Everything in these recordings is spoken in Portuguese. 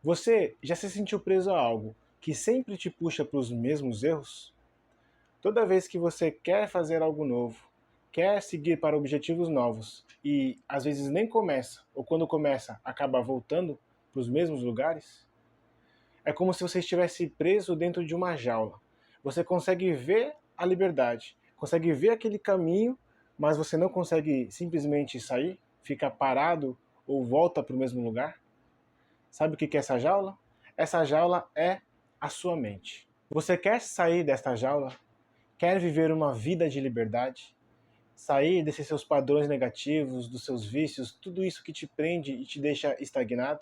Você já se sentiu preso a algo que sempre te puxa para os mesmos erros? Toda vez que você quer fazer algo novo, quer seguir para objetivos novos e às vezes nem começa, ou quando começa, acaba voltando para os mesmos lugares? É como se você estivesse preso dentro de uma jaula. Você consegue ver a liberdade, consegue ver aquele caminho, mas você não consegue simplesmente sair, fica parado ou volta para o mesmo lugar? Sabe o que é essa jaula? Essa jaula é a sua mente. Você quer sair desta jaula? Quer viver uma vida de liberdade? Sair desses seus padrões negativos, dos seus vícios, tudo isso que te prende e te deixa estagnado?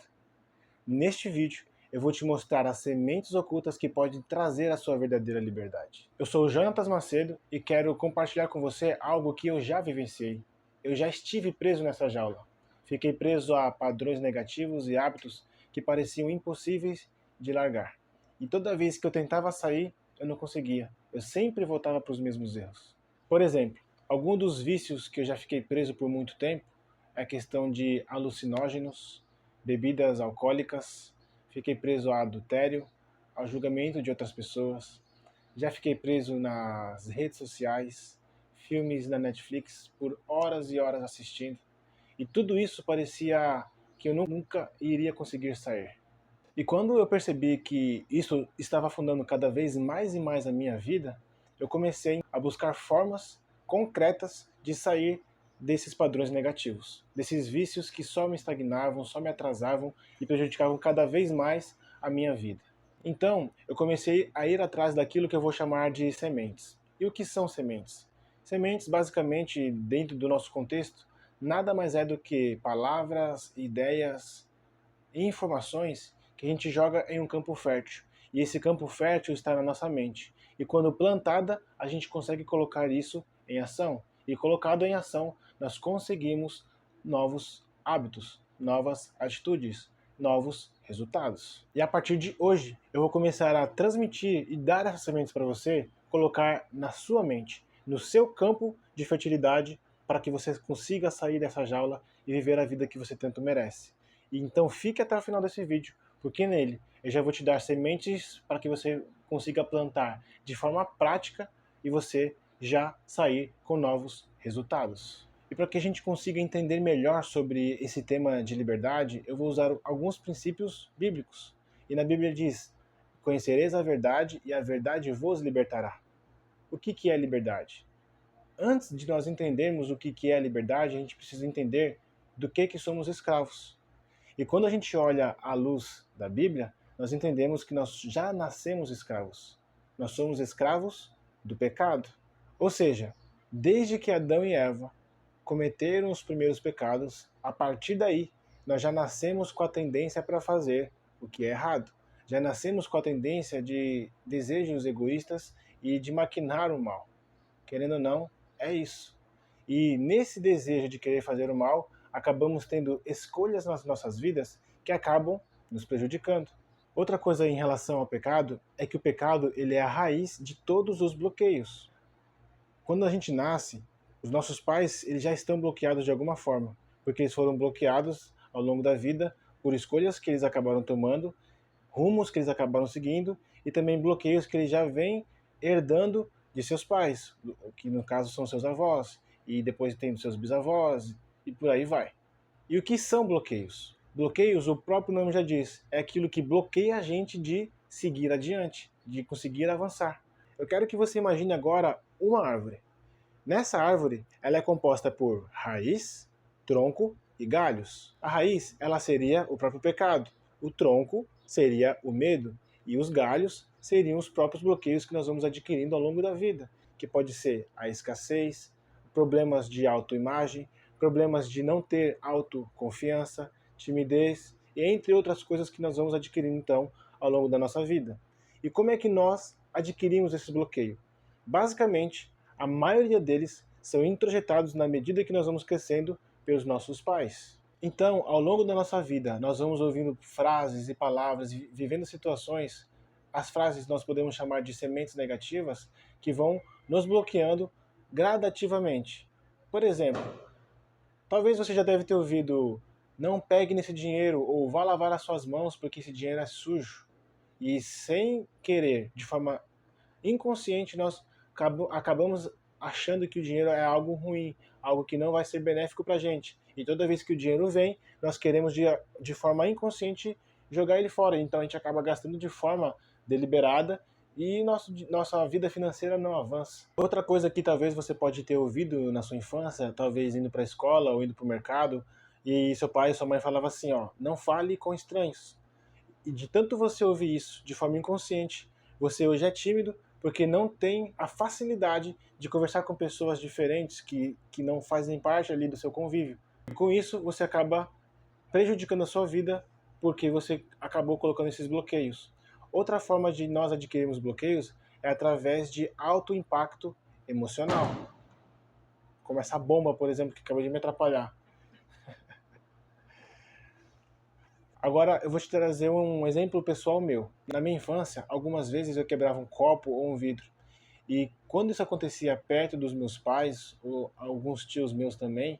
Neste vídeo, eu vou te mostrar as sementes ocultas que podem trazer a sua verdadeira liberdade. Eu sou o Jonatas Macedo e quero compartilhar com você algo que eu já vivenciei. Eu já estive preso nessa jaula. Fiquei preso a padrões negativos e hábitos que pareciam impossíveis de largar. E toda vez que eu tentava sair, eu não conseguia. Eu sempre voltava para os mesmos erros. Por exemplo, algum dos vícios que eu já fiquei preso por muito tempo é a questão de alucinógenos, bebidas alcoólicas, fiquei preso a adultério, ao julgamento de outras pessoas, já fiquei preso nas redes sociais, filmes na Netflix por horas e horas assistindo, e tudo isso parecia que eu nunca iria conseguir sair. E quando eu percebi que isso estava afundando cada vez mais e mais a minha vida, eu comecei a buscar formas concretas de sair desses padrões negativos, desses vícios que só me estagnavam, só me atrasavam e prejudicavam cada vez mais a minha vida. Então, eu comecei a ir atrás daquilo que eu vou chamar de sementes. E o que são sementes? Sementes, basicamente, dentro do nosso contexto, nada mais é do que palavras, ideias e informações que a gente joga em um campo fértil. E esse campo fértil está na nossa mente. E quando plantada, a gente consegue colocar isso em ação. E colocado em ação, nós conseguimos novos hábitos, novas atitudes, novos resultados. E a partir de hoje, eu vou começar a transmitir e dar essas sementes para você, colocar na sua mente, no seu campo de fertilidade, para que você consiga sair dessa jaula e viver a vida que você tanto merece. Então fique até o final desse vídeo, porque nele eu já vou te dar sementes para que você consiga plantar de forma prática e você já sair com novos resultados. E para que a gente consiga entender melhor sobre esse tema de liberdade, eu vou usar alguns princípios bíblicos. E na Bíblia diz: conhecereis a verdade e a verdade vos libertará. O que é liberdade? Antes de nós entendermos o que é a liberdade, a gente precisa entender do que somos escravos. E quando a gente olha à luz da Bíblia, nós entendemos que nós já nascemos escravos. Nós somos escravos do pecado. Ou seja, desde que Adão e Eva cometeram os primeiros pecados, a partir daí nós já nascemos com a tendência para fazer o que é errado. Já nascemos com a tendência de desejos egoístas e de maquinar o mal. Querendo ou não, é isso. E nesse desejo de querer fazer o mal, acabamos tendo escolhas nas nossas vidas que acabam nos prejudicando. Outra coisa em relação ao pecado é que o pecado ele é a raiz de todos os bloqueios. Quando a gente nasce, os nossos pais eles já estão bloqueados de alguma forma, porque eles foram bloqueados ao longo da vida por escolhas que eles acabaram tomando, rumos que eles acabaram seguindo e também bloqueios que eles já vêm herdando de seus pais, que no caso são seus avós, e depois tem dos seus bisavós, e por aí vai. E o que são bloqueios? Bloqueios, o próprio nome já diz, é aquilo que bloqueia a gente de seguir adiante, de conseguir avançar. Eu quero que você imagine agora uma árvore. Nessa árvore, ela é composta por raiz, tronco e galhos. A raiz, ela seria o próprio pecado. O tronco seria o medo e os galhos seriam os próprios bloqueios que nós vamos adquirindo ao longo da vida, que pode ser a escassez, problemas de autoimagem, problemas de não ter autoconfiança, timidez e entre outras coisas que nós vamos adquirindo então ao longo da nossa vida. E como é que nós adquirimos esse bloqueio? Basicamente, a maioria deles são introjetados na medida que nós vamos crescendo pelos nossos pais. Então, ao longo da nossa vida, nós vamos ouvindo frases e palavras, vivendo situações, as frases nós podemos chamar de sementes negativas, que vão nos bloqueando gradativamente. Por exemplo, talvez você já deve ter ouvido: não pegue nesse dinheiro ou vá lavar as suas mãos porque esse dinheiro é sujo. E sem querer, de forma inconsciente, nós acabamos achando que o dinheiro é algo ruim, algo que não vai ser benéfico para a gente. E toda vez que o dinheiro vem, nós queremos de forma inconsciente jogar ele fora. Então a gente acaba gastando de forma deliberada e nossa vida financeira não avança. Outra coisa que talvez você pode ter ouvido na sua infância, talvez indo para a escola ou indo para o mercado, e seu pai e sua mãe falavam assim, ó, não fale com estranhos. E de tanto você ouvir isso de forma inconsciente, você hoje é tímido porque não tem a facilidade de conversar com pessoas diferentes que não fazem parte ali do seu convívio. E com isso, você acaba prejudicando a sua vida porque você acabou colocando esses bloqueios. Outra forma de nós adquirirmos bloqueios é através de alto impacto emocional. Como essa bomba, por exemplo, que acabou de me atrapalhar. Agora eu vou te trazer um exemplo pessoal meu. Na minha infância, algumas vezes eu quebrava um copo ou um vidro. E quando isso acontecia perto dos meus pais, ou alguns tios meus também,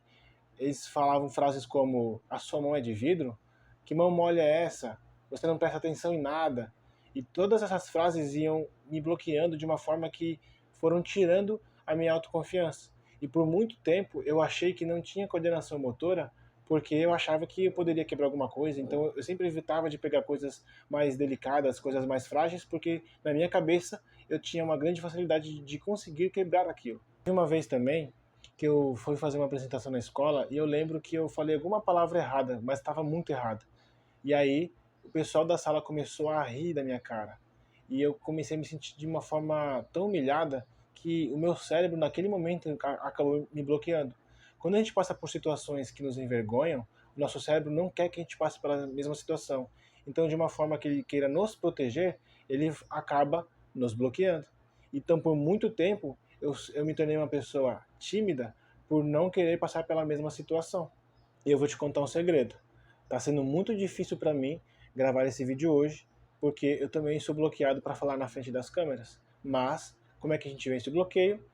eles falavam frases como: a sua mão é de vidro? Que mão mole é essa? Você não presta atenção em nada. E todas essas frases iam me bloqueando de uma forma que foram tirando a minha autoconfiança. E por muito tempo eu achei que não tinha coordenação motora porque eu achava que eu poderia quebrar alguma coisa, então eu sempre evitava de pegar coisas mais delicadas, coisas mais frágeis, porque na minha cabeça eu tinha uma grande facilidade de conseguir quebrar aquilo. Uma vez também que eu fui fazer uma apresentação na escola e eu lembro que eu falei alguma palavra errada, mas estava muito errada. E aí o pessoal da sala começou a rir da minha cara. E eu comecei a me sentir de uma forma tão humilhada que o meu cérebro naquele momento acabou me bloqueando. Quando a gente passa por situações que nos envergonham, o nosso cérebro não quer que a gente passe pela mesma situação. Então, de uma forma que ele queira nos proteger, ele acaba nos bloqueando. Então, por muito tempo, eu me tornei uma pessoa tímida por não querer passar pela mesma situação. E eu vou te contar um segredo. Tá sendo muito difícil para mim gravar esse vídeo hoje, porque eu também sou bloqueado para falar na frente das câmeras. Mas, como é que a gente vence o bloqueio?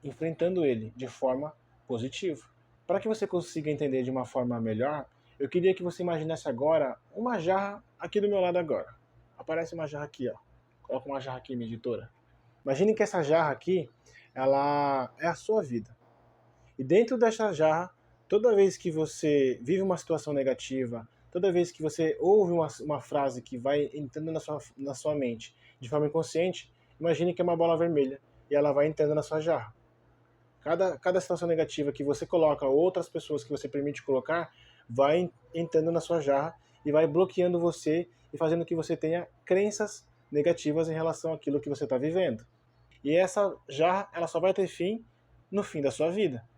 Enfrentando ele de forma positiva. Para que você consiga entender de uma forma melhor, eu queria que você imaginasse agora uma jarra aqui do meu lado agora. Aparece uma jarra aqui, ó. Coloca uma jarra aqui, minha editora. Imagine que essa jarra aqui, ela é a sua vida. E dentro dessa jarra, toda vez que você vive uma situação negativa, toda vez que você ouve uma frase que vai entrando na sua mente de forma inconsciente, imagine que é uma bola vermelha e ela vai entrando na sua jarra. Cada situação negativa que você coloca, outras pessoas que você permite colocar, vai entrando na sua jarra e vai bloqueando você e fazendo que você tenha crenças negativas em relação àquilo que você está vivendo. E essa jarra, ela só vai ter fim no fim da sua vida.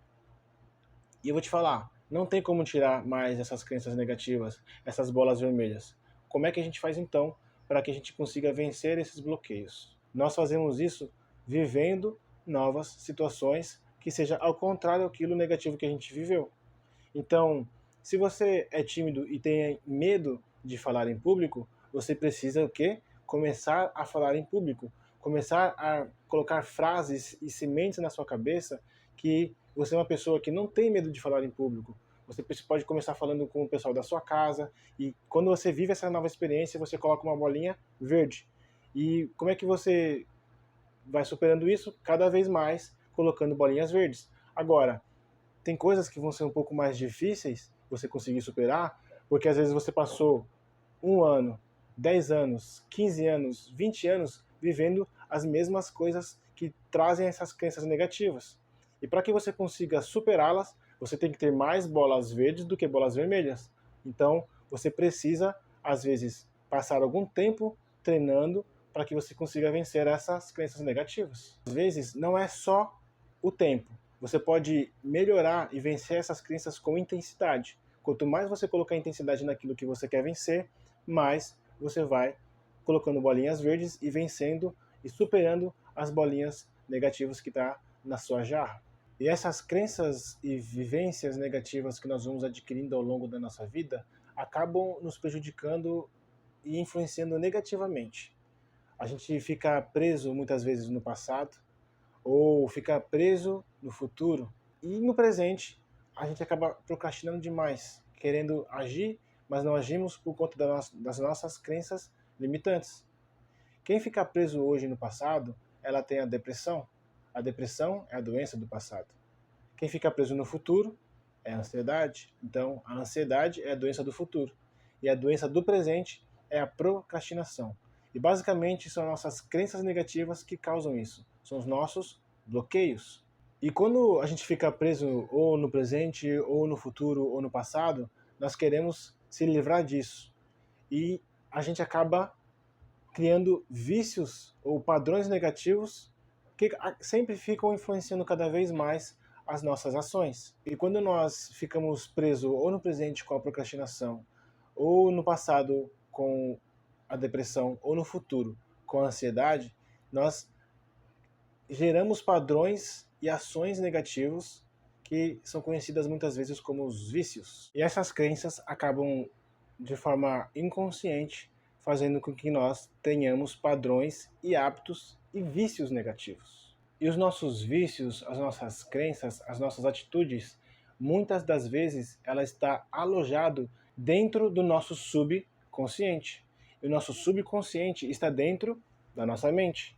E eu vou te falar, não tem como tirar mais essas crenças negativas, essas bolas vermelhas. Como é que a gente faz então para que a gente consiga vencer esses bloqueios? Nós fazemos isso vivendo novas situações que seja ao contrário daquilo negativo que a gente viveu. Então, se você é tímido e tem medo de falar em público, você precisa o quê? Começar a falar em público, começar a colocar frases e sementes na sua cabeça que você é uma pessoa que não tem medo de falar em público. Você pode começar falando com o pessoal da sua casa e quando você vive essa nova experiência, você coloca uma bolinha verde. E como é que você vai superando isso? Cada vez mais colocando bolinhas verdes. Agora, tem coisas que vão ser um pouco mais difíceis você conseguir superar, porque às vezes você passou um ano, 10 anos, 15 anos, 20 anos vivendo as mesmas coisas que trazem essas crenças negativas. E para que você consiga superá-las, você tem que ter mais bolas verdes do que bolas vermelhas. Então, você precisa, às vezes, passar algum tempo treinando para que você consiga vencer essas crenças negativas. Às vezes, não é só o tempo. Você pode melhorar e vencer essas crenças com intensidade. Quanto mais você colocar intensidade naquilo que você quer vencer, mais você vai colocando bolinhas verdes e vencendo e superando as bolinhas negativas que está na sua jarra. E essas crenças e vivências negativas que nós vamos adquirindo ao longo da nossa vida acabam nos prejudicando e influenciando negativamente. A gente fica preso muitas vezes no passado ou fica preso no futuro e no presente a gente acaba procrastinando demais, querendo agir, mas não agimos por conta das nossas crenças limitantes. Quem fica preso hoje no passado, ela tem a depressão. A depressão é a doença do passado. Quem fica preso no futuro é a ansiedade. Então, a ansiedade é a doença do futuro. E a doença do presente é a procrastinação. E basicamente são nossas crenças negativas que causam isso. São os nossos bloqueios. E quando a gente fica preso ou no presente, ou no futuro, ou no passado, nós queremos se livrar disso. E a gente acaba criando vícios ou padrões negativos que sempre ficam influenciando cada vez mais as nossas ações. E quando nós ficamos presos ou no presente com a procrastinação, ou no passado com a depressão, ou no futuro com a ansiedade, nós geramos padrões e ações negativos que são conhecidas muitas vezes como os vícios. E essas crenças acabam, de forma inconsciente, fazendo com que nós tenhamos padrões e hábitos e vícios negativos. E os nossos vícios, as nossas crenças, as nossas atitudes, muitas das vezes ela está alojado dentro do nosso subconsciente. E o nosso subconsciente está dentro da nossa mente,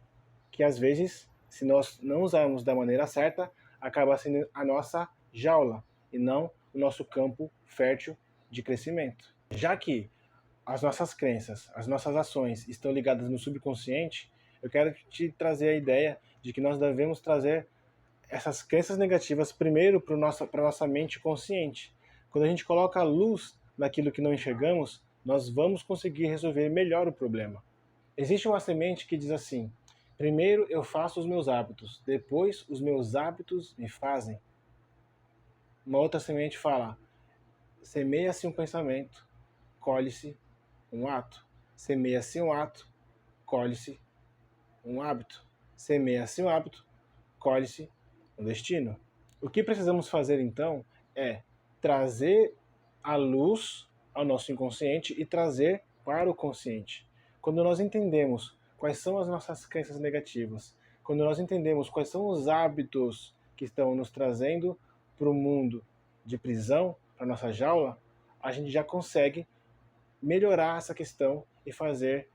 que às vezes, se nós não usarmos da maneira certa, acaba sendo a nossa jaula e não o nosso campo fértil de crescimento. Já que as nossas crenças, as nossas ações estão ligadas no subconsciente, eu quero te trazer a ideia de que nós devemos trazer essas crenças negativas primeiro para a nossa mente consciente. Quando a gente coloca a luz naquilo que não enxergamos, nós vamos conseguir resolver melhor o problema. Existe uma semente que diz assim: primeiro eu faço os meus hábitos, depois os meus hábitos me fazem. Uma outra semente fala: semeia-se um pensamento, colhe-se um ato. Semeia-se um ato, colhe-se um hábito. Semeia-se um hábito, colhe-se um destino. O que precisamos fazer então é trazer a luz ao nosso inconsciente e trazer para o consciente. Quando nós entendemos quais são as nossas crenças negativas, quando nós entendemos quais são os hábitos que estão nos trazendo para o mundo de prisão, para a nossa jaula, a gente já consegue melhorar essa questão e fazer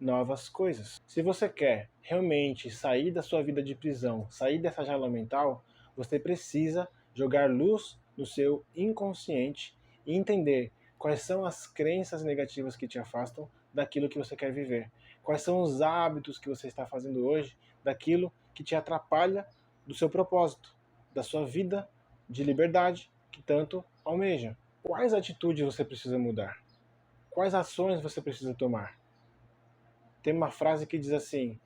novas coisas. Se você quer realmente sair da sua vida de prisão, sair dessa jaula mental, você precisa jogar luz no seu inconsciente e entender quais são as crenças negativas que te afastam daquilo que você quer viver. Quais são os hábitos que você está fazendo hoje daquilo que te atrapalha do seu propósito, da sua vida de liberdade que tanto almeja. Quais atitudes você precisa mudar? Quais ações você precisa tomar? Tem uma frase que diz assim: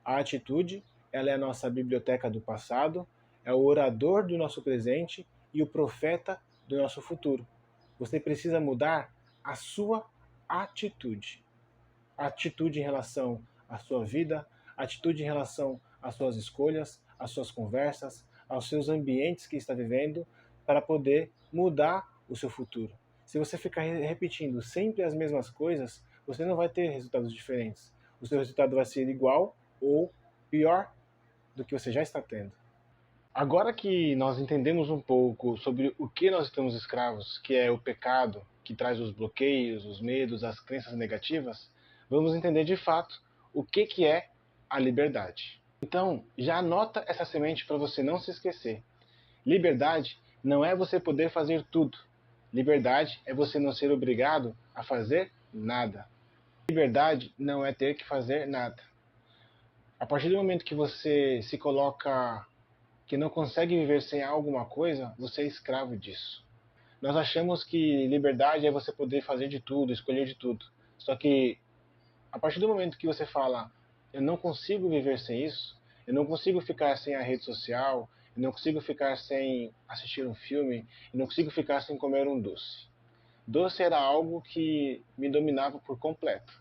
a atitude, ela é a nossa biblioteca do passado, é o orador do nosso presente e o profeta do nosso futuro. Você precisa mudar a sua atitude. Atitude em relação à sua vida, atitude em relação às suas escolhas, às suas conversas, aos seus ambientes que está vivendo, para poder mudar o seu futuro. Se você ficar repetindo sempre as mesmas coisas, você não vai ter resultados diferentes. O seu resultado vai ser igual ou pior do que você já está tendo. Agora que nós entendemos um pouco sobre o que nós estamos escravos, que é o pecado, que traz os bloqueios, os medos, as crenças negativas, vamos entender de fato o que é a liberdade. Então, já anota essa semente para você não se esquecer. Liberdade não é você poder fazer tudo. Liberdade é você não ser obrigado a fazer nada. Liberdade não é ter que fazer nada. A partir do momento que você se coloca que não consegue viver sem alguma coisa, você é escravo disso. Nós achamos que liberdade é você poder fazer de tudo, escolher de tudo. Só que a partir do momento que você fala, eu não consigo viver sem isso, eu não consigo ficar sem a rede social, eu não consigo ficar sem assistir um filme, eu não consigo ficar sem comer um doce. Doce era algo que me dominava por completo.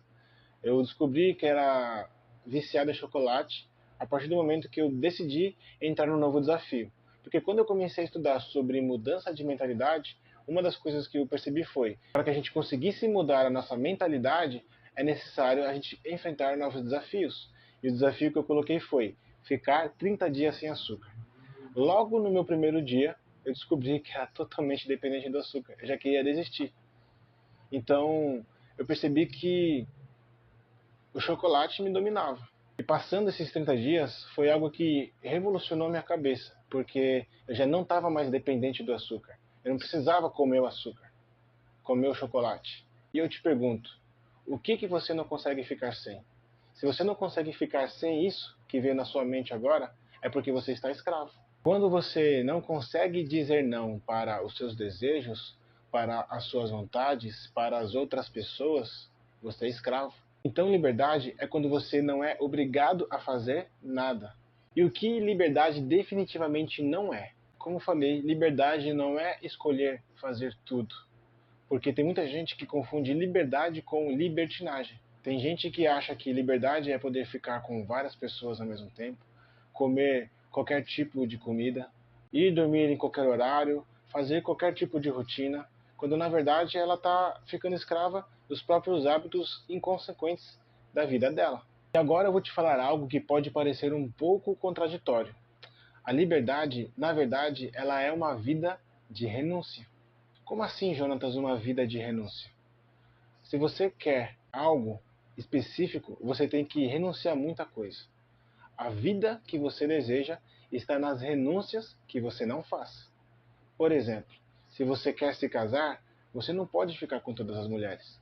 Eu descobri que era viciado em chocolate a partir do momento que eu decidi entrar num novo desafio. Porque quando eu comecei a estudar sobre mudança de mentalidade, uma das coisas que eu percebi foi, para que a gente conseguisse mudar a nossa mentalidade, é necessário a gente enfrentar novos desafios. E o desafio que eu coloquei foi ficar 30 dias sem açúcar. Logo no meu primeiro dia, eu descobri que era totalmente dependente do açúcar. Eu já queria desistir. Então, eu percebi que o chocolate me dominava. E passando esses 30 dias, foi algo que revolucionou minha cabeça, porque eu já não estava mais dependente do açúcar. Eu não precisava comer o açúcar, comer o chocolate. E eu te pergunto, o que você não consegue ficar sem? Se você não consegue ficar sem isso que veio na sua mente agora, é porque você está escravo. Quando você não consegue dizer não para os seus desejos, para as suas vontades, para as outras pessoas, você é escravo. Então, liberdade é quando você não é obrigado a fazer nada. E o que liberdade definitivamente não é? Como falei, liberdade não é escolher fazer tudo. Porque tem muita gente que confunde liberdade com libertinagem. Tem gente que acha que liberdade é poder ficar com várias pessoas ao mesmo tempo, comer qualquer tipo de comida, ir dormir em qualquer horário, fazer qualquer tipo de rotina, quando na verdade ela está ficando escrava dos próprios hábitos inconsequentes da vida dela. E agora eu vou te falar algo que pode parecer um pouco contraditório. A liberdade, na verdade, ela é uma vida de renúncia. Como assim, Jonatas, uma vida de renúncia? Se você quer algo específico, você tem que renunciar a muita coisa. A vida que você deseja está nas renúncias que você não faz. Por exemplo, se você quer se casar, você não pode ficar com todas as mulheres.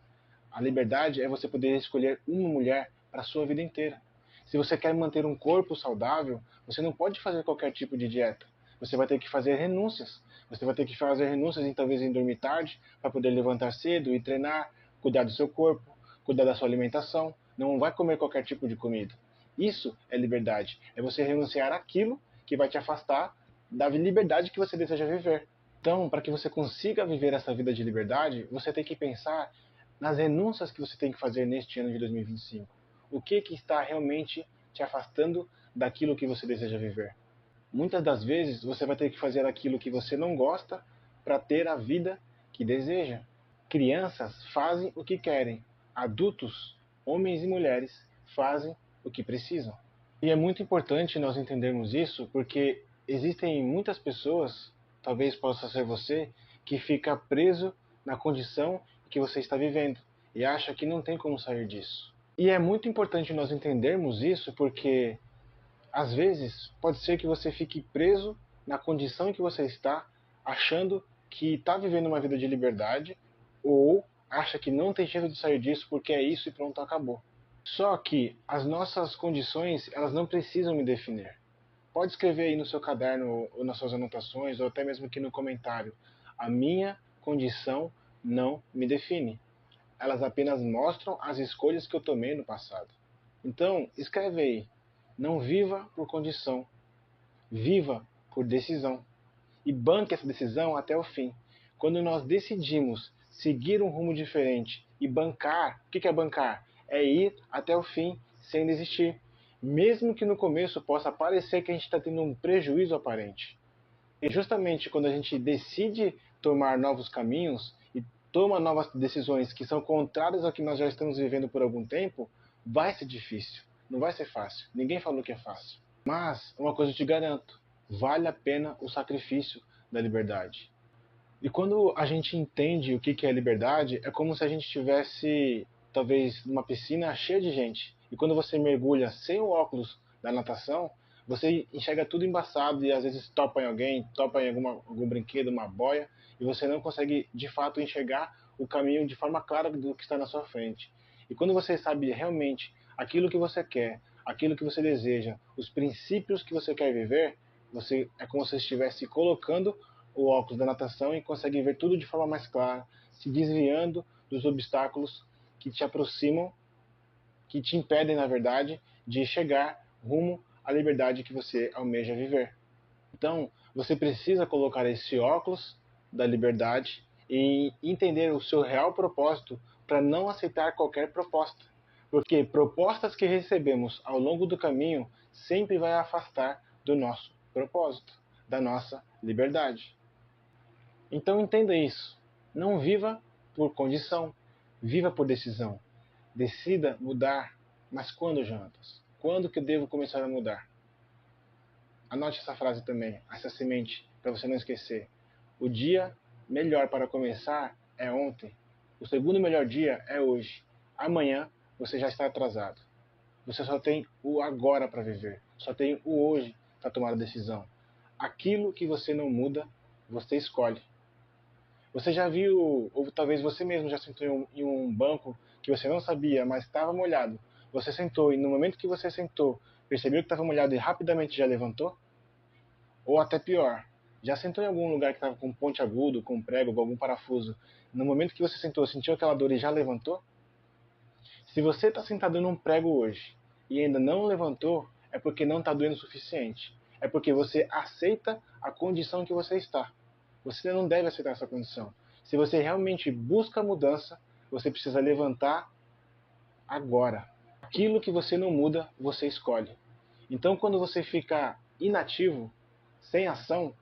A liberdade é você poder escolher uma mulher para a sua vida inteira. Se você quer manter um corpo saudável, você não pode fazer qualquer tipo de dieta. Você vai ter que fazer renúncias. Você vai ter que fazer renúncias em talvez em dormir tarde, para poder levantar cedo e treinar, cuidar do seu corpo, cuidar da sua alimentação. Não vai comer qualquer tipo de comida. Isso é liberdade. É você renunciar àquilo que vai te afastar da liberdade que você deseja viver. Então, para que você consiga viver essa vida de liberdade, você tem que pensar nas renúncias que você tem que fazer neste ano de 2025. O que está realmente te afastando daquilo que você deseja viver? Muitas das vezes você vai ter que fazer aquilo que você não gosta para ter a vida que deseja. Crianças fazem o que querem. Adultos, homens e mulheres, fazem o que precisam. E é muito importante nós entendermos isso porque existem muitas pessoas, talvez possa ser você, que fica preso na condição que você está vivendo e acha que não tem como sair disso. E é muito importante nós entendermos isso porque às vezes pode ser que você fique preso na condição em que você está, achando que está vivendo uma vida de liberdade ou acha que não tem jeito de sair disso porque é isso e pronto, acabou. Só que as nossas condições, elas não precisam me definir. Pode escrever aí no seu caderno ou nas suas anotações ou até mesmo aqui no comentário. A minha condição não me define. Elas apenas mostram as escolhas que eu tomei no passado. Então, escreve aí. Não viva por condição. Viva por decisão. E banque essa decisão até o fim. Quando nós decidimos seguir um rumo diferente e bancar, o que é bancar? É ir até o fim sem desistir. Mesmo que no começo possa parecer que a gente está tendo um prejuízo aparente. E justamente quando a gente decide tomar novos caminhos e toma novas decisões que são contrárias ao que nós já estamos vivendo por algum tempo, vai ser difícil, não vai ser fácil. Ninguém falou que é fácil. Mas, uma coisa eu te garanto, vale a pena o sacrifício da liberdade. E quando a gente entende o que é liberdade, é como se a gente estivesse, talvez, numa piscina cheia de gente. E quando você mergulha sem o óculos da natação, você enxerga tudo embaçado e às vezes topa em alguém, topa em algum brinquedo, uma boia, e você não consegue, de fato, enxergar o caminho de forma clara do que está na sua frente. E quando você sabe realmente aquilo que você quer, aquilo que você deseja, os princípios que você quer viver, é como se você estivesse colocando o óculos da natação e consegue ver tudo de forma mais clara, se desviando dos obstáculos que te aproximam, que te impedem, na verdade, de chegar rumo à liberdade que você almeja viver. Então, você precisa colocar esse óculos da liberdade e entender o seu real propósito para não aceitar qualquer proposta. Porque propostas que recebemos ao longo do caminho sempre vai afastar do nosso propósito, da nossa liberdade. Então entenda isso. Não viva por condição, viva por decisão. Decida mudar. Mas quando, Jonatas? Quando que eu devo começar a mudar? Anote essa frase também, essa semente para você não esquecer. O dia melhor para começar é ontem. O segundo melhor dia é hoje. Amanhã você já está atrasado. Você só tem o agora para viver. Só tem o hoje para tomar a decisão. Aquilo que você não muda, você escolhe. Você já viu, ou talvez você mesmo já sentou em um banco que você não sabia, mas estava molhado. Você sentou e no momento que você sentou, percebeu que estava molhado e rapidamente já levantou? Ou até pior, já sentou em algum lugar que estava com ponte agudo, com prego, com algum parafuso? No momento que você sentou, sentiu aquela dor e já levantou? Se você está sentado num prego hoje e ainda não levantou, é porque não está doendo o suficiente. É porque você aceita a condição que você está. Você não deve aceitar essa condição. Se você realmente busca a mudança, você precisa levantar agora. Aquilo que você não muda, você escolhe. Então, quando você fica inativo, sem ação,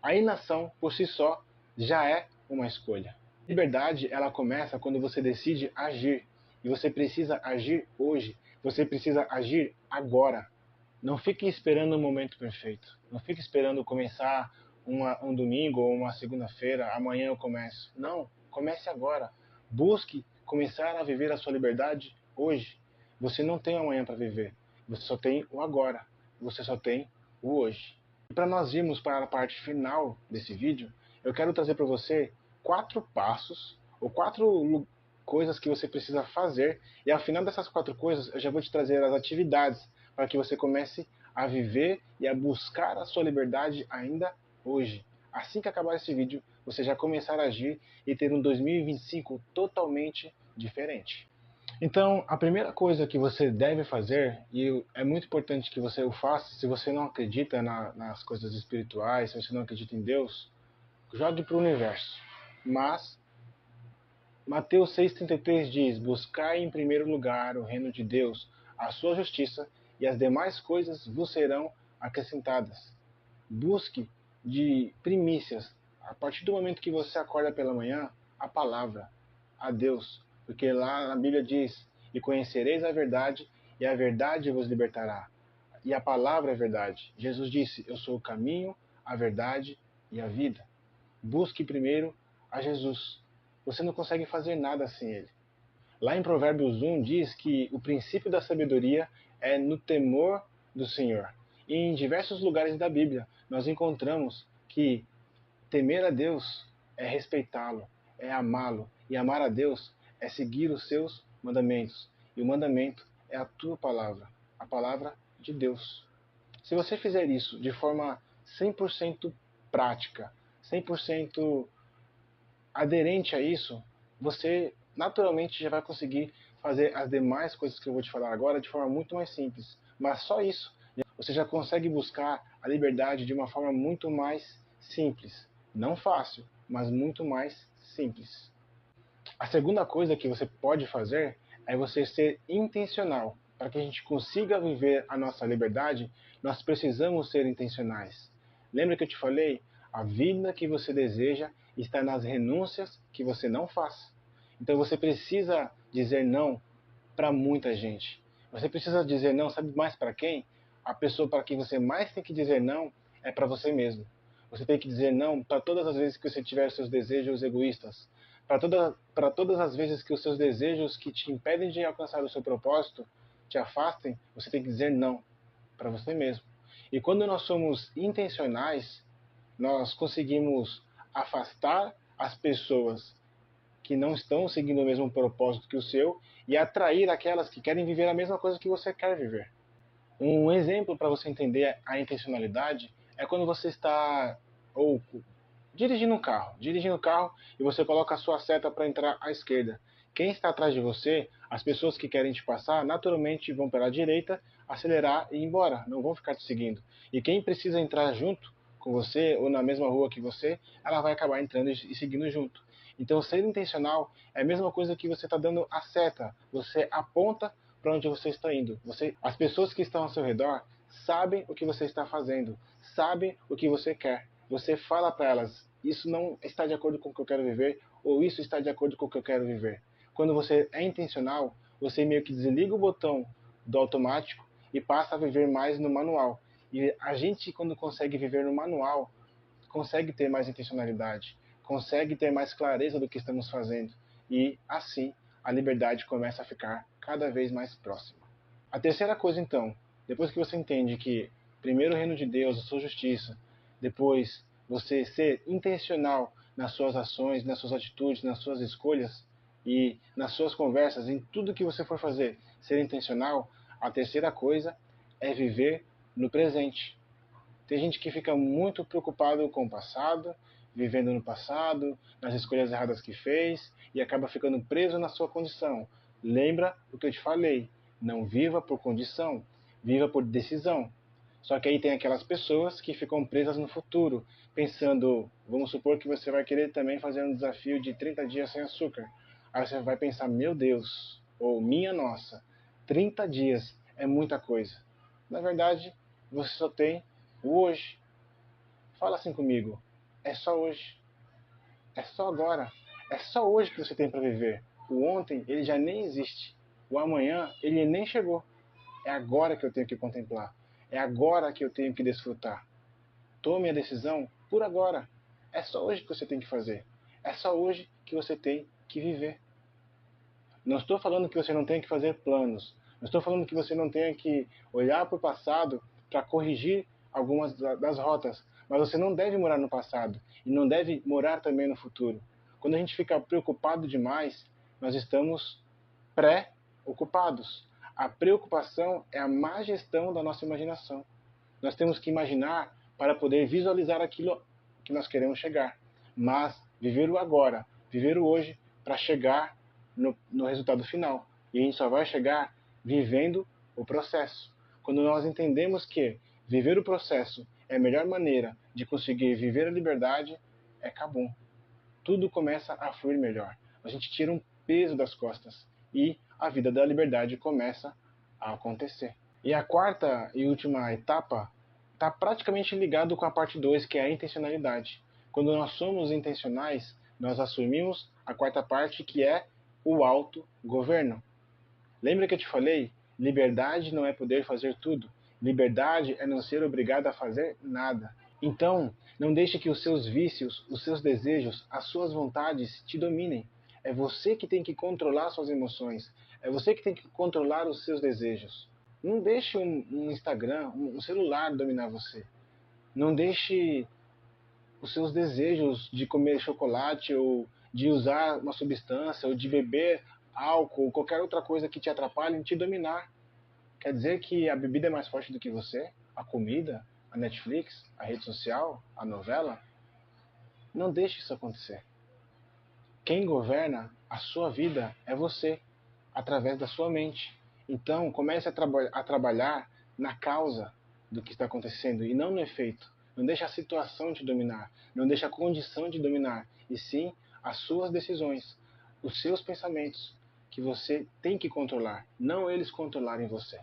a inação por si só já é uma escolha. A liberdade, ela começa quando você decide agir. E você precisa agir hoje. Você precisa agir agora. Não fique esperando o momento perfeito. Não fique esperando começar um domingo ou uma segunda-feira, amanhã eu começo. Não, comece agora. Busque começar a viver a sua liberdade hoje. Você não tem amanhã para viver. Você só tem o agora. Você só tem o hoje. E para nós irmos para a parte final desse vídeo, eu quero trazer para você 4 passos ou 4 coisas que você precisa fazer. E ao final dessas 4 coisas, eu já vou te trazer as atividades para que você comece a viver e a buscar a sua liberdade ainda hoje. Assim que acabar esse vídeo, você já começar a agir e ter um 2025 totalmente diferente. Então, a primeira coisa que você deve fazer, e é muito importante que você o faça, se você não acredita nas coisas espirituais, se você não acredita em Deus, jogue para o universo. Mas, Mateus 6,33 diz: buscai em primeiro lugar o reino de Deus, a sua justiça, e as demais coisas vos serão acrescentadas. Busque de primícias, a partir do momento que você acorda pela manhã, a palavra, a Deus. Porque lá na Bíblia diz: e conhecereis a verdade, e a verdade vos libertará. E a palavra é verdade. Jesus disse: eu sou o caminho, a verdade e a vida. Busque primeiro a Jesus. Você não consegue fazer nada sem ele. Lá em Provérbios 1 diz que o princípio da sabedoria é no temor do Senhor. E em diversos lugares da Bíblia nós encontramos que temer a Deus é respeitá-lo, é amá-lo. E amar a Deus é seguir os seus mandamentos. E o mandamento é a tua palavra, a palavra de Deus. Se você fizer isso de forma 100% prática, 100% aderente a isso, você naturalmente já vai conseguir fazer as demais coisas que eu vou te falar agora de forma muito mais simples. Mas só isso, você já consegue buscar a liberdade de uma forma muito mais simples. Não fácil, mas muito mais simples. A segunda coisa que você pode fazer é você ser intencional. Para que a gente consiga viver a nossa liberdade, nós precisamos ser intencionais. Lembra que eu te falei? A vida que você deseja está nas renúncias que você não faz. Então você precisa dizer não para muita gente. Você precisa dizer não, sabe mais para quem? A pessoa para quem você mais tem que dizer não é para você mesmo. Você tem que dizer não para todas as vezes que você tiver seus desejos egoístas. Para todas as vezes que os seus desejos que te impedem de alcançar o seu propósito te afastem, você tem que dizer não para você mesmo. E quando nós somos intencionais, nós conseguimos afastar as pessoas que não estão seguindo o mesmo propósito que o seu e atrair aquelas que querem viver a mesma coisa que você quer viver. Um exemplo para você entender a intencionalidade é quando você está ou dirigindo um carro e você coloca a sua seta para entrar à esquerda. Quem está atrás de você, as pessoas que querem te passar, naturalmente vão pela direita, acelerar e ir embora, não vão ficar te seguindo. E quem precisa entrar junto com você ou na mesma rua que você, ela vai acabar entrando e seguindo junto. Então, ser intencional é a mesma coisa que você está dando a seta. Você aponta para onde você está indo. As pessoas que estão ao seu redor sabem o que você está fazendo, sabem o que você quer. Você fala para elas: isso não está de acordo com o que eu quero viver, ou isso está de acordo com o que eu quero viver. Quando você é intencional, você meio que desliga o botão do automático e passa a viver mais no manual. E a gente, quando consegue viver no manual, consegue ter mais intencionalidade, consegue ter mais clareza do que estamos fazendo. E, assim, a liberdade começa a ficar cada vez mais próxima. A terceira coisa, então, depois que você entende que primeiro o reino de Deus, a sua justiça, depois você ser intencional nas suas ações, nas suas atitudes, nas suas escolhas e nas suas conversas, em tudo que você for fazer, ser intencional, a terceira coisa é viver no presente. Tem gente que fica muito preocupado com o passado, vivendo no passado, nas escolhas erradas que fez e acaba ficando preso na sua condição. Lembra o que eu te falei, não viva por condição, viva por decisão. Só que aí tem aquelas pessoas que ficam presas no futuro, pensando, vamos supor que você vai querer também fazer um desafio de 30 dias sem açúcar. Aí você vai pensar, meu Deus, ou minha nossa, 30 dias é muita coisa. Na verdade, você só tem o hoje. Fala assim comigo, é só hoje, é só agora, é só hoje que você tem para viver. O ontem, ele já nem existe. O amanhã, ele nem chegou. É agora que eu tenho que contemplar. É agora que eu tenho que desfrutar. Tome a decisão por agora. É só hoje que você tem que fazer. É só hoje que você tem que viver. Não estou falando que você não tem que fazer planos. Não estou falando que você não tenha que olhar para o passado para corrigir algumas das rotas. Mas você não deve morar no passado e não deve morar também no futuro. Quando a gente fica preocupado demais, nós estamos pré-ocupados. A preocupação é a má gestão da nossa imaginação. Nós temos que imaginar para poder visualizar aquilo que nós queremos chegar. Mas viver o agora, viver o hoje, para chegar no resultado final. E a gente só vai chegar vivendo o processo. Quando nós entendemos que viver o processo é a melhor maneira de conseguir viver a liberdade, é cabum. Tudo começa a fluir melhor. A gente tira um peso das costas e a vida da liberdade começa a acontecer. E a quarta e última etapa está praticamente ligado com a parte 2, que é a intencionalidade. Quando nós somos intencionais, nós assumimos a quarta parte, que é o autogoverno. Lembra que eu te falei? Liberdade não é poder fazer tudo. Liberdade é não ser obrigado a fazer nada. Então, não deixe que os seus vícios, os seus desejos, as suas vontades te dominem. É você que tem que controlar suas emoções. É você que tem que controlar os seus desejos. Não deixe um Instagram, um celular dominar você. Não deixe os seus desejos de comer chocolate ou de usar uma substância ou de beber álcool ou qualquer outra coisa que te atrapalhe te dominar. Quer dizer que a bebida é mais forte do que você? A comida? A Netflix? A rede social? A novela? Não deixe isso acontecer. Quem governa a sua vida é você, através da sua mente. Então, comece a trabalhar na causa do que está acontecendo e não no efeito. Não deixe a situação te dominar, não deixe a condição te dominar, e sim as suas decisões, os seus pensamentos, que você tem que controlar, não eles controlarem você.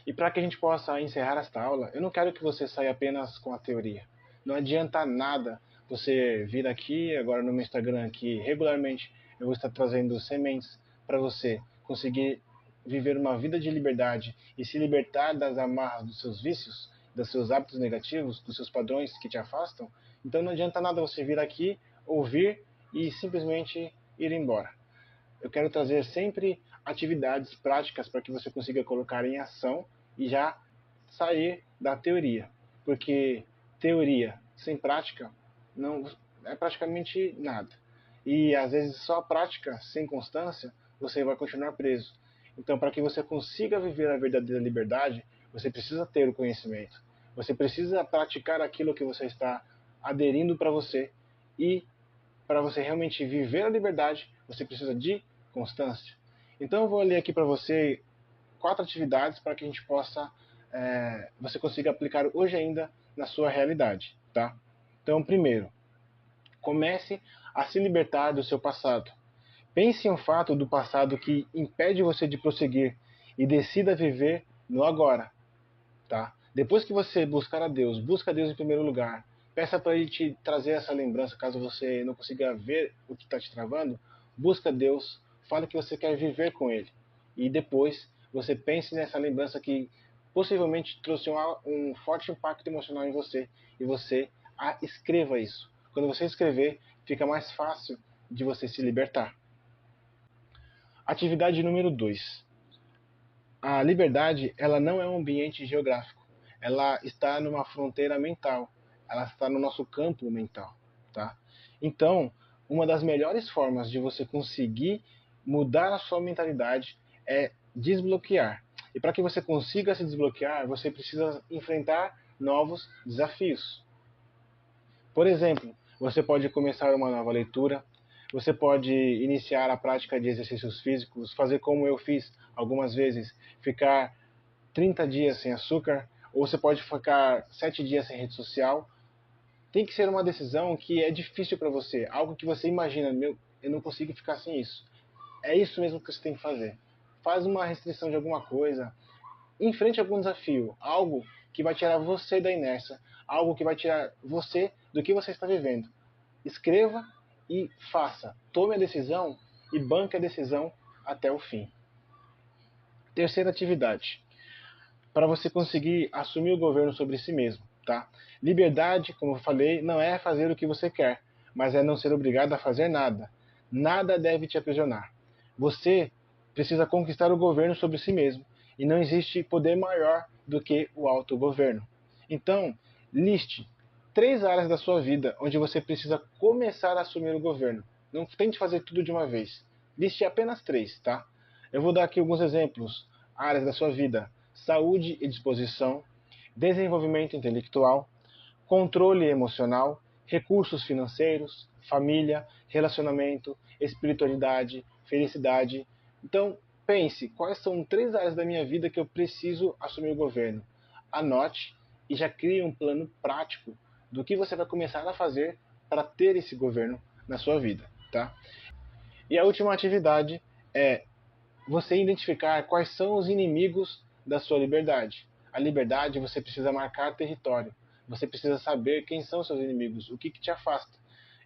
E para que a gente possa encerrar esta aula, eu não quero que você saia apenas com a teoria. Não adianta nada você vir aqui, agora no meu Instagram, que regularmente eu vou estar trazendo sementes para você conseguir viver uma vida de liberdade e se libertar das amarras dos seus vícios, dos seus hábitos negativos, dos seus padrões que te afastam. Então não adianta nada você vir aqui, ouvir e simplesmente ir embora. Eu quero trazer sempre atividades práticas para que você consiga colocar em ação e já sair da teoria. Porque teoria sem prática não é praticamente nada. E às vezes só a prática sem constância você vai continuar preso. Então, para que você consiga viver a verdadeira liberdade, você precisa ter o conhecimento. Você precisa praticar aquilo que você está aderindo para você. E para você realmente viver a liberdade, você precisa de constância. Então eu vou ler aqui para você 4 atividades para que a gente possa, você consiga aplicar hoje ainda na sua realidade, tá? Então, primeiro, comece a se libertar do seu passado. Pense em um fato do passado que impede você de prosseguir e decida viver no agora, tá? Depois que você buscar a Deus, busca a Deus em primeiro lugar. Peça para Ele te trazer essa lembrança, caso você não consiga ver o que está te travando. Busca a Deus, fale que você quer viver com Ele. E depois você pense nessa lembrança que possivelmente trouxe um forte impacto emocional em você. E você escreva isso. Quando você escrever, fica mais fácil de você se libertar. Atividade número 2. A liberdade, ela não é um ambiente geográfico. Ela está numa fronteira mental. Ela está no nosso campo mental, tá? Então, uma das melhores formas de você conseguir mudar a sua mentalidade é desbloquear. E para que você consiga se desbloquear, você precisa enfrentar novos desafios. Por exemplo, você pode começar uma nova leitura, você pode iniciar a prática de exercícios físicos, fazer como eu fiz algumas vezes, ficar 30 dias sem açúcar, ou você pode ficar 7 dias sem rede social. Tem que ser uma decisão que é difícil para você, algo que você imagina, meu, eu não consigo ficar sem isso. É isso mesmo que você tem que fazer. Faz uma restrição de alguma coisa, enfrente algum desafio, algo que vai tirar você da inércia, algo que vai tirar você do que você está vivendo. Escreva e faça. Tome a decisão e banque a decisão até o fim. Terceira atividade. Para você conseguir assumir o governo sobre si mesmo, tá? Liberdade, como eu falei, não é fazer o que você quer, mas é não ser obrigado a fazer nada. Nada deve te aprisionar. Você precisa conquistar o governo sobre si mesmo, e não existe poder maior do que o autogoverno. Então, liste 3 áreas da sua vida onde você precisa começar a assumir o governo. Não tente fazer tudo de uma vez. Liste apenas 3, tá? Eu vou dar aqui alguns exemplos. Áreas da sua vida: saúde e disposição, desenvolvimento intelectual, controle emocional, recursos financeiros, família, relacionamento, espiritualidade, felicidade. Então, pense, quais são 3 áreas da minha vida que eu preciso assumir o governo? Anote e já crie um plano prático do que você vai começar a fazer para ter esse governo na sua vida, tá? E a última atividade é você identificar quais são os inimigos da sua liberdade. A liberdade, você precisa marcar território. Você precisa saber quem são seus inimigos, o que te afasta.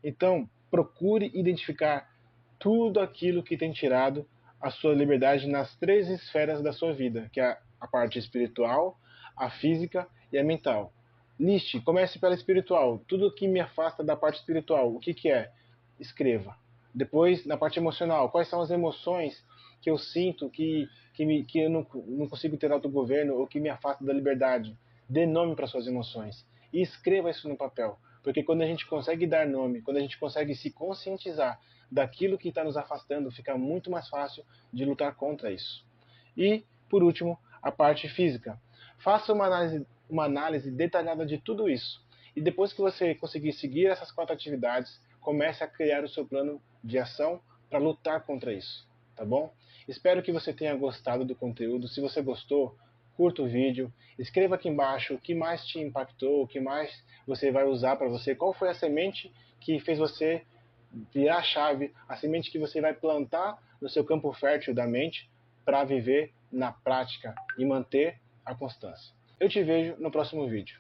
Então, procure identificar tudo aquilo que tem tirado a sua liberdade nas 3 esferas da sua vida, que é a parte espiritual, a física e a mental. Liste, comece pela espiritual. Tudo que me afasta da parte espiritual, o que é? Escreva. Depois, na parte emocional, quais são as emoções que eu sinto que eu não consigo ter autogoverno ou que me afasta da liberdade? Dê nome para suas emoções e escreva isso no papel. Porque quando a gente consegue dar nome, quando a gente consegue se conscientizar daquilo que está nos afastando, fica muito mais fácil de lutar contra isso. E, por último, a parte física. Faça uma análise detalhada de tudo isso. E depois que você conseguir seguir essas 4 atividades, comece a criar o seu plano de ação para lutar contra isso, tá bom? Espero que você tenha gostado do conteúdo. Se você gostou, curta o vídeo, escreva aqui embaixo o que mais te impactou, o que mais você vai usar para você, qual foi a semente que fez você virar a chave, a semente que você vai plantar no seu campo fértil da mente para viver na prática e manter a constância. Eu te vejo no próximo vídeo.